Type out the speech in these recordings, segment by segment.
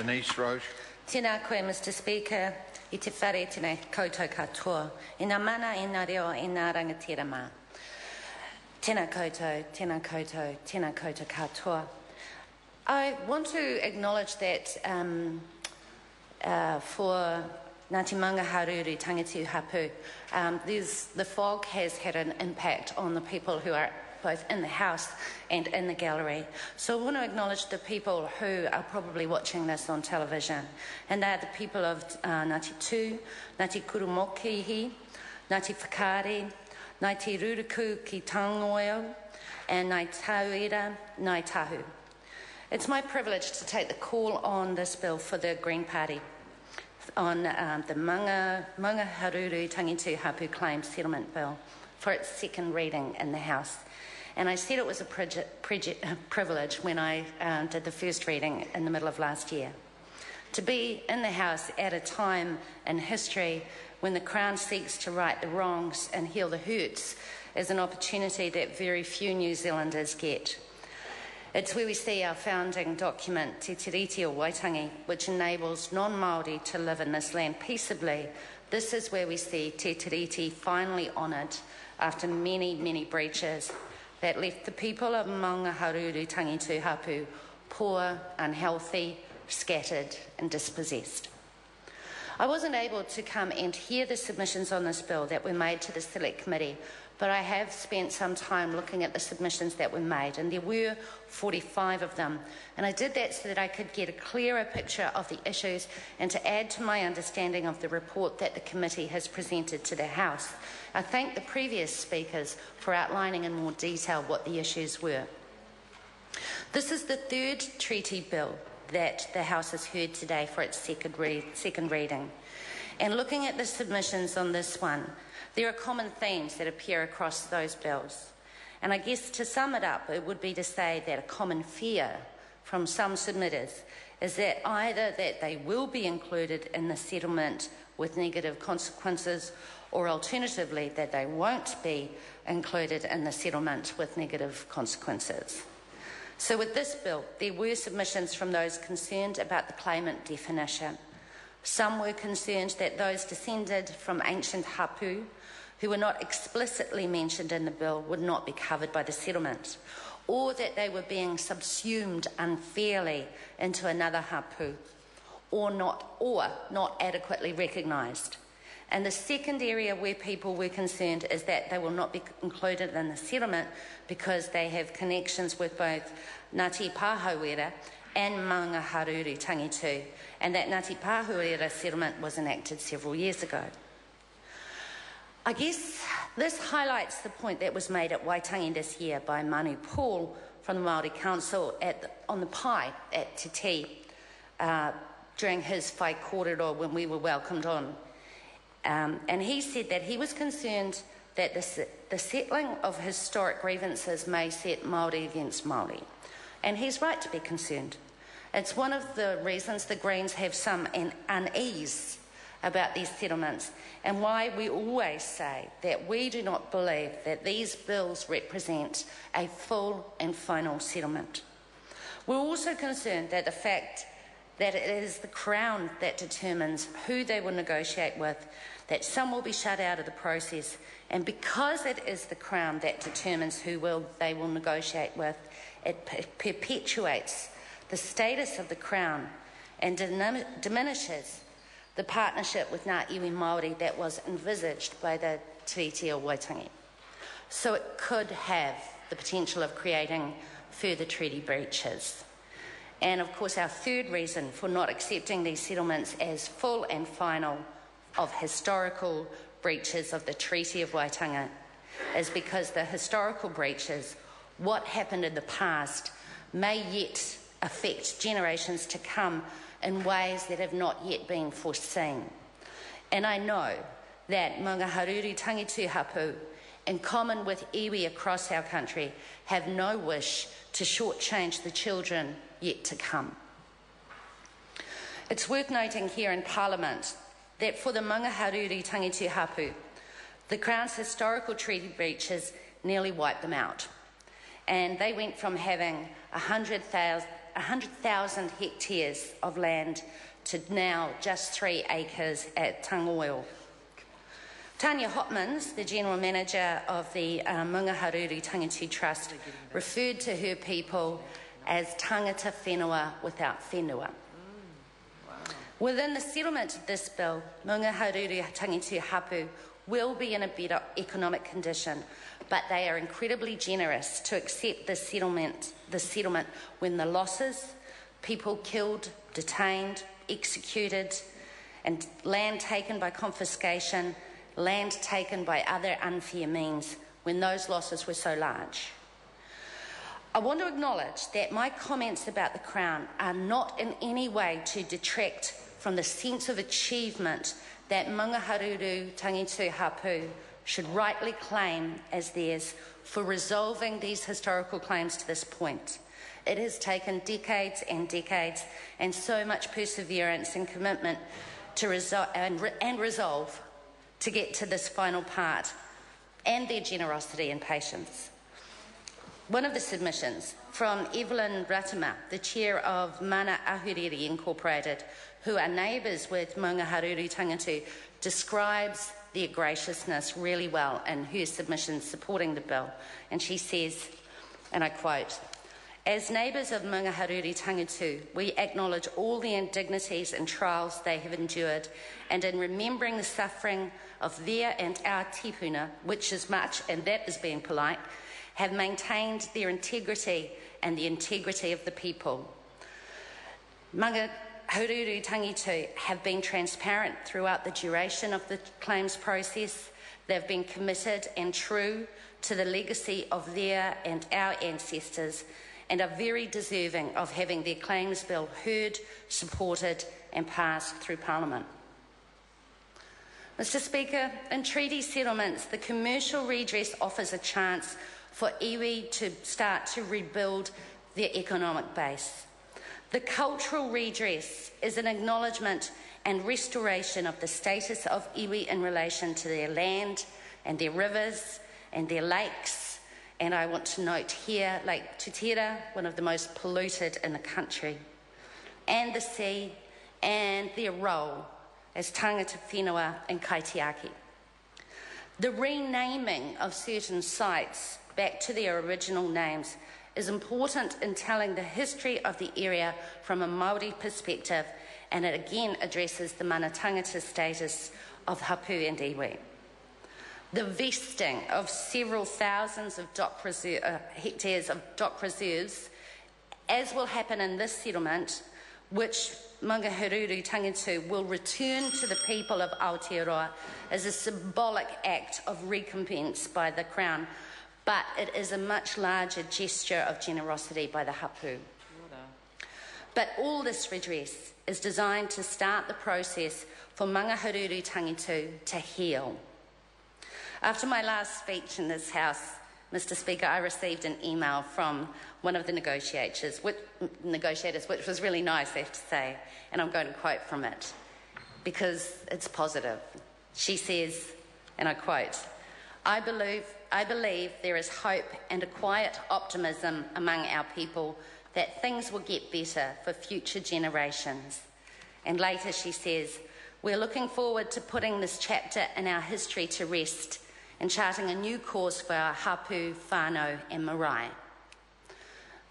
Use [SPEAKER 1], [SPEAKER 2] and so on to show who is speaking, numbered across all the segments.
[SPEAKER 1] Denise Roche.
[SPEAKER 2] Tēnā koe, Mr. Speaker, I te whare tēnei koutou katoa. I ngā mana, i ngā reo, i ngā rangatira mā. Tēnā koutou, tēnā koutou, tēnā koutou katoa. I want to acknowledge that for Ngāti Maungaharuru, Tangitu, Hapu, the fog has had an impact on the people who are both in the House and in the gallery. So I want to acknowledge the people who are probably watching this on television. And they are the people of Ngāti Tū, Ngāti Kurumokihi, Ngāti Whakaari, Ngāti Ruruku ki Tangoio, and Ngāi Tauira, Ngāi Tahu. It's my privilege to take the call on this bill for the Green Party on the Maungaharuru Tangitu Hapu Claims Settlement Bill for its second reading in the House. And I said it was a privilege when I did the first reading in the middle of last year. To be in the House at a time in history when the Crown seeks to right the wrongs and heal the hurts is an opportunity that very few New Zealanders get. It's where we see our founding document, Te Tiriti o Waitangi, which enables non-Māori to live in this land peaceably. This is where we see Te Tiriti finally honoured after many, many breaches that left the people of Maungaharuru Tangitu Hapu poor, unhealthy, scattered and dispossessed. I wasn't able to come and hear the submissions on this bill that were made to the Select Committee, but I have spent some time looking at the submissions that were made, and there were 45 of them. And I did that so that I could get a clearer picture of the issues and to add to my understanding of the report that the committee has presented to the House. I thank the previous speakers for outlining in more detail what the issues were. This is the third treaty bill that the House has heard today for its second reading. And looking at the submissions on this one, there are common themes that appear across those bills. And I guess to sum it up, it would be to say that a common fear from some submitters is that either that they will be included in the settlement with negative consequences, or alternatively that they won't be included in the settlement with negative consequences. So with this bill, there were submissions from those concerned about the claimant definition. Some were concerned that those descended from ancient Hapu who were not explicitly mentioned in the bill would not be covered by the settlement, or that they were being subsumed unfairly into another Hapu, or not adequately recognised. And the second area where people were concerned is that they will not be included in the settlement because they have connections with both Ngāti Pāhauera and Maungaharuru Tangitu, and that Ngāti Pāhauera settlement was enacted several years ago. I guess this highlights the point that was made at Waitangi this year by Manu Paul from the Māori Council on the Pai at Te Tii during his whai kōrero when we were welcomed on. And he said that he was concerned that the settling of historic grievances may set Māori against Māori. And he's right to be concerned. It's one of the reasons the Greens have some unease about these settlements, and why we always say that we do not believe that these bills represent a full and final settlement. We're also concerned that the fact that it is the Crown that determines who they will negotiate with, that some will be shut out of the process, and because it is the Crown that determines who they will negotiate with, it perpetuates the status of the Crown and diminishes the partnership with Ngā iwi Māori that was envisaged by the Treaty o Waitangi. So it could have the potential of creating further treaty breaches. And of course, our third reason for not accepting these settlements as full and final of historical breaches of the Treaty of Waitangi is because the historical breaches, what happened in the past, may yet affect generations to come in ways that have not yet been foreseen. And I know that Maungaharuru Tangitu Hapu, in common with iwi across our country, have no wish to shortchange the children yet to come. It's worth noting here in Parliament that for the Maungaharuru Tangitu Hapu, the Crown's historical treaty breaches nearly wiped them out. And they went from having 100 100,000 hectares of land to now just 3 acres at Tangitu. Tanya Hotmans, the General Manager of the Maungaharuru Tangitu Trust, referred to her people as tangata whenua without whenua. Within the settlement of this bill, Maungaharuru Tangitu Hapu will be in a better economic condition, but they are incredibly generous to accept the settlement when the losses, people killed, detained, executed, and land taken by confiscation, land taken by other unfair means, when those losses were so large. I want to acknowledge that my comments about the Crown are not in any way to detract from the sense of achievement that Maungaharuru Tangitu Hapu should rightly claim as theirs for resolving these historical claims to this point. It has taken decades and decades and so much perseverance and commitment to resolve to get to this final part, and their generosity and patience. One of the submissions from Evelyn Ratama, the chair of Mana Ahuriri Incorporated, who are neighbours with Maungaharuru Tangitu, describes their graciousness really well in her submission supporting the bill. And she says, and I quote, "As neighbours of Maungaharuru Tangitu, we acknowledge all the indignities and trials they have endured, and in remembering the suffering of their and our tipuna, which is much, and that is being polite, have maintained their integrity and the integrity of the people. Maungaharuru Tangitu have been transparent throughout the duration of the claims process. They've been committed and true to the legacy of their and our ancestors, and are very deserving of having their claims bill heard, supported and passed through Parliament." Mr Speaker, in treaty settlements, the commercial redress offers a chance for iwi to start to rebuild their economic base. The cultural redress is an acknowledgement and restoration of the status of iwi in relation to their land and their rivers and their lakes. And I want to note here Lake Tutera, one of the most polluted in the country, and the sea, and their role as tangata whenua and kaitiaki. The renaming of certain sites back to their original names is important in telling the history of the area from a Māori perspective, and it again addresses the mana tangata status of hapu and iwi. The vesting of several thousands of hectares of dock reserves, as will happen in this settlement, which Maungaharuru Tangitu will return to the people of Aotearoa, is a symbolic act of recompense by the Crown, but it is a much larger gesture of generosity by the hapu. But all this redress is designed to start the process for Maungaharuru Tangitu to heal. After my last speech in this House, Mr Speaker, I received an email from one of the negotiators, which was really nice, I have to say, and I'm going to quote from it, because it's positive. She says, and I quote, I believe there is hope and a quiet optimism among our people that things will get better for future generations." And later she says, "We're looking forward to putting this chapter in our history to rest and charting a new course for our hapu, whānau and marae."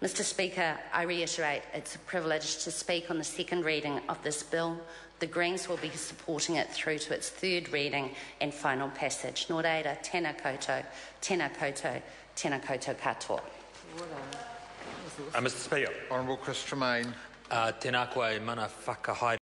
[SPEAKER 2] Mr Speaker, I reiterate it's a privilege to speak on the second reading of this bill. The Greens will be supporting it through to its third reading and final passage. Nō reira, tēnā koutou, tēnā koutou, tēnā koutou katoa.
[SPEAKER 1] Mr Speaker.
[SPEAKER 3] Honourable Chris Tremaine.
[SPEAKER 1] Tēnā koe mana whakahaere.